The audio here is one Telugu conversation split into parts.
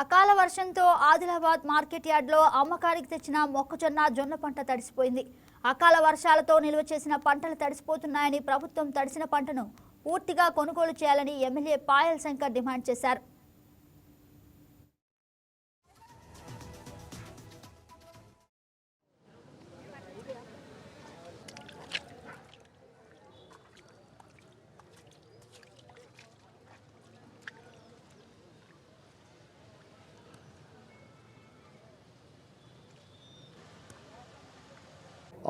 అకాల వర్షంతో ఆదిలాబాద్ మార్కెట్ యార్డ్లో అమ్మకానికి తెచ్చిన మొక్కజొన్న జొన్న పంట తడిసిపోయింది. అకాల వర్షాలతో నిల్వ చేసిన పంటలు తడిసిపోతున్నాయని ప్రభుత్వం తడిసిన పంటను పూర్తిగా కొనుగోలు చేయాలని ఎమ్మెల్యే పాయల్ శంకర్ డిమాండ్ చేశారు.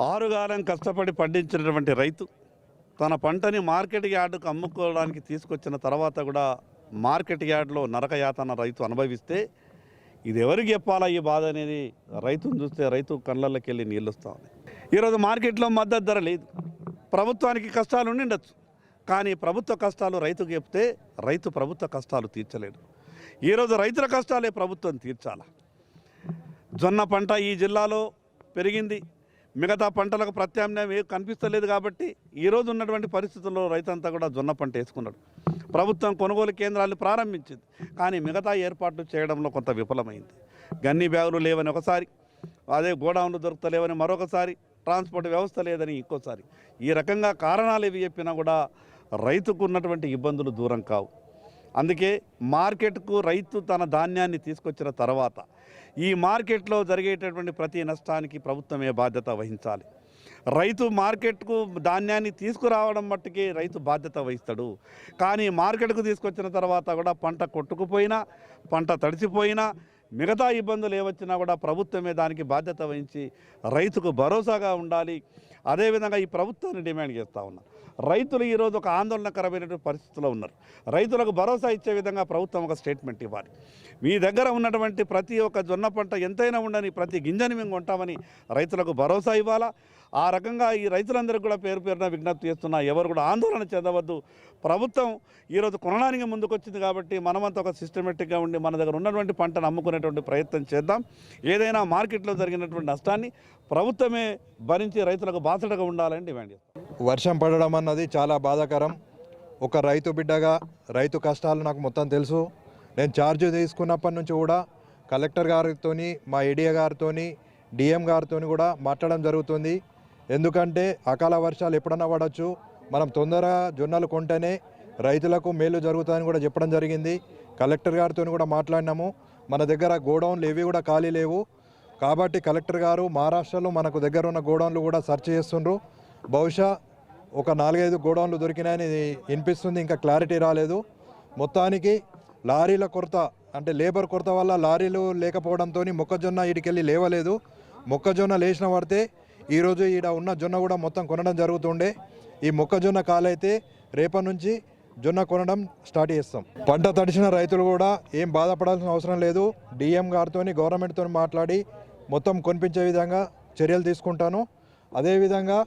ఆరుగాలం కష్టపడి పండించినటువంటి రైతు తన పంటని మార్కెట్ యార్డుకు అమ్ముకోవడానికి తీసుకొచ్చిన తర్వాత కూడా మార్కెట్ యార్డులో నరకయాతన రైతు అనుభవిస్తే ఇది ఎవరికి చెప్పాలా ఈ బాధ అనేది రైతును చూస్తే రైతు కళ్ళల్లోకి వెళ్ళి నీళ్ళు వస్తూ ఉంది. ఈరోజు మార్కెట్లో మద్దతు ధర లేదు. ప్రభుత్వానికి కష్టాలు ఉండిండొచ్చు, కానీ ప్రభుత్వ కష్టాలు రైతుకు చెప్తే రైతు ప్రభుత్వ కష్టాలు తీర్చలేడు. ఈరోజు రైతుల కష్టాలే ప్రభుత్వం తీర్చాల. జొన్న పంట ఈ జిల్లాలో పెరిగింది, మిగతా పంటలకు ప్రత్యామ్నాయం ఏం కనిపిస్తలేదు. కాబట్టి ఈరోజు ఉన్నటువంటి పరిస్థితుల్లో రైతంతా కూడా జొన్న పంట వేసుకున్నాడు. ప్రభుత్వం కొనుగోలు కేంద్రాలు ప్రారంభించింది, కానీ మిగతా ఏర్పాట్లు చేయడంలో కొంత విఫలమైంది. గన్ని బ్యాగులు లేవని ఒకసారి, అదే గోడౌన్లు దొరుకుతలేవని మరొకసారి, ట్రాన్స్పోర్ట్ వ్యవస్థ లేదని ఇంకోసారి, ఈ రకంగా కారణాలు ఏవి చెప్పినా కూడా రైతుకు ఉన్నటువంటి ఇబ్బందులు దూరం కావు. అందుకే మార్కెట్కు రైతు తన ధాన్యాన్ని తీసుకొచ్చిన తర్వాత ఈ మార్కెట్లో జరిగేటటువంటి ప్రతి నష్టానికి ప్రభుత్వమే బాధ్యత వహించాలి. రైతు మార్కెట్కు ధాన్యాన్ని తీసుకురావడం మట్టుకే రైతు బాధ్యత వహిస్తాడు. కానీ మార్కెట్కు తీసుకొచ్చిన తర్వాత కూడా పంట కొట్టుకుపోయినా, పంట తడిసిపోయినా, మిగతా ఇబ్బందులు ఏవచ్చినా కూడా ప్రభుత్వమే దానికి బాధ్యత వహించి రైతుకు భరోసాగా ఉండాలి. అదేవిధంగా ఈ ప్రభుత్వాన్ని డిమాండ్ చేస్తూ ఉన్నారు. రైతులు ఈరోజు ఒక ఆందోళనకరమైనటువంటి పరిస్థితిలో ఉన్నారు. రైతులకు భరోసా ఇచ్చే విధంగా ప్రభుత్వం ఒక స్టేట్మెంట్ ఇవ్వాలి. మీ దగ్గర ఉన్నటువంటి ప్రతి ఒక్క జొన్న పంట ఎంతైనా ఉండని, ప్రతి గింజని మేము కొంటామని రైతులకు భరోసా ఇవ్వాలా. ఆ రకంగా ఈ రైతులందరికీ కూడా పేరు పేరున విజ్ఞప్తి చేస్తున్నా, ఎవరు కూడా ఆందోళన చెందవద్దు. ప్రభుత్వం ఈరోజు కొనడానికి ముందుకొచ్చింది కాబట్టి మనమంతా ఒక సిస్టమేటిక్గా ఉండి మన దగ్గర ఉన్నటువంటి పంటను అమ్ముకునేటువంటి ప్రయత్నం చేద్దాం. ఏదైనా మార్కెట్లో జరిగినటువంటి నష్టాన్ని ప్రభుత్వమే భరించి రైతులకు బాసటగా ఉండాలని డిమాండ్ చేస్తాం. వర్షం పడడం అన్నది చాలా బాధాకరం. ఒక రైతు బిడ్డగా రైతు కష్టాలు నాకు మొత్తం తెలుసు. నేను ఛార్జ్ తీసుకున్నప్పటి నుంచి కూడా కలెక్టర్ గారితో, మా ఏడీఏ గారితో, డిఎం గారితో కూడా మాట్లాడడం జరుగుతుంది. ఎందుకంటే అకాల వర్షాలు ఎప్పుడన్నా పడవచ్చు, మనం తొందరగా జొన్నలు కొంటేనే రైతులకు మేలు జరుగుతుందని కూడా చెప్పడం జరిగింది. కలెక్టర్ గారితో కూడా మాట్లాడినాము. మన దగ్గర గోడౌన్లు ఏవి కూడా ఖాళీ లేవు. కాబట్టి కలెక్టర్ గారు మహారాష్ట్రలో మనకు దగ్గర ఉన్న గోడౌన్లు కూడా సెర్చ్ చేస్తుండ్రు. బహుశా ఒక 4-5 గోడౌన్లు దొరికినాయని వినిపిస్తుంది, ఇంకా క్లారిటీ రాలేదు. మొత్తానికి లారీల కొరత, అంటే లేబర్ కొరత వల్ల లారీలు లేకపోవడంతో మొక్కజొన్న ఈడికెళ్ళి లేవలేదు. మొక్కజొన్న లేచిన పడితే ఈరోజు ఈడ ఉన్న జొన్న కూడా మొత్తం కొనడం జరుగుతుండే. ఈ మొక్కజొన్న కాలైతే రేపటి నుంచి జొన్న కొనడం స్టార్ట్ చేస్తాం. పంట తడిసిన రైతులు కూడా ఏం బాధపడాల్సిన అవసరం లేదు. డిఎం గారితో, గవర్నమెంట్తో మాట్లాడి మొత్తం కొనిపించే విధంగా చర్యలు తీసుకుంటాను. అదేవిధంగా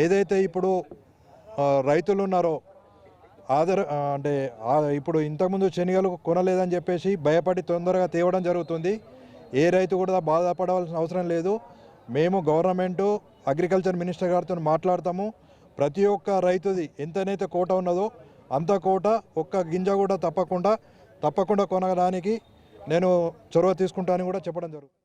ఏదైతే ఇప్పుడు రైతులు ఉన్నారో అంటే ఇప్పుడు ఇంతకుముందు శనగలు కొనలేదని చెప్పేసి భయపడి తొందరగా తేవడం జరుగుతుంది. ఏ రైతు కూడా బాధపడవలసిన అవసరం లేదు. మేము గవర్నమెంటు, అగ్రికల్చర్ మినిస్టర్ గారితో మాట్లాడతాము. ప్రతి ఒక్క రైతుది ఎంతనైతే కోట ఉన్నదో అంత కోట, ఒక్క గింజ కూడా తప్పకుండా కొనడానికి నేను చొరవ తీసుకుంటానని కూడా చెప్పడం జరుగుతుంది.